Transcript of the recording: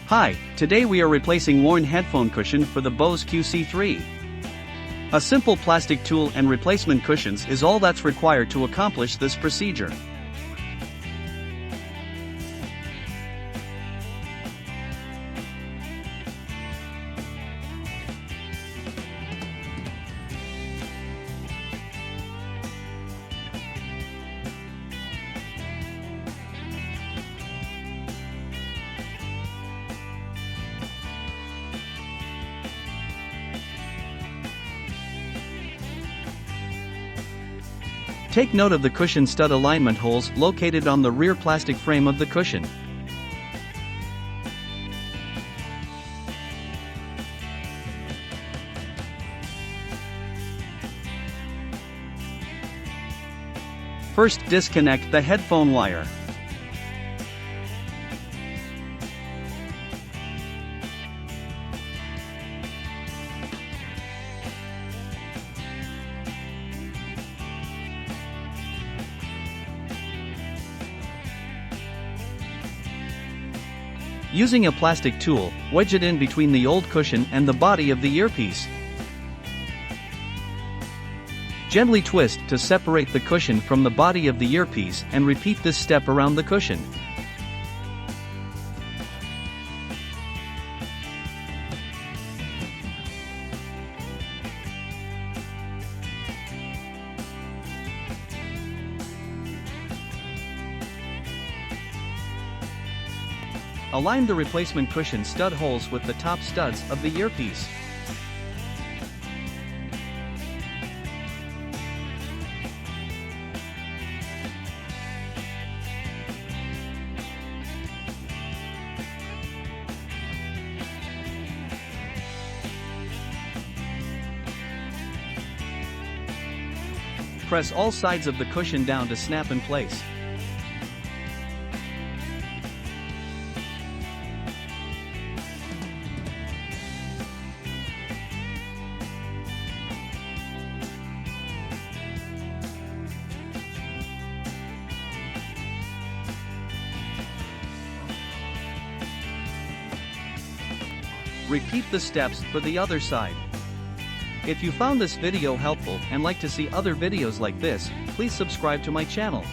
Hi, today we are replacing worn headphone cushion for the Bose QC-3. A simple plastic tool and replacement cushions is all that's required to accomplish this procedure. Take note of the cushion stud alignment holes located on the rear plastic frame of the cushion. First, disconnect the headphone wire. Using a plastic tool, wedge it in between the old cushion and the body of the earpiece. Gently twist to separate the cushion from the body of the earpiece and repeat this step around the cushion. Align the replacement cushion stud holes with the top studs of the earpiece. Press all sides of the cushion down to snap in place. Repeat the steps for the other side. If you found this video helpful and like to see other videos like this, please subscribe to my channel.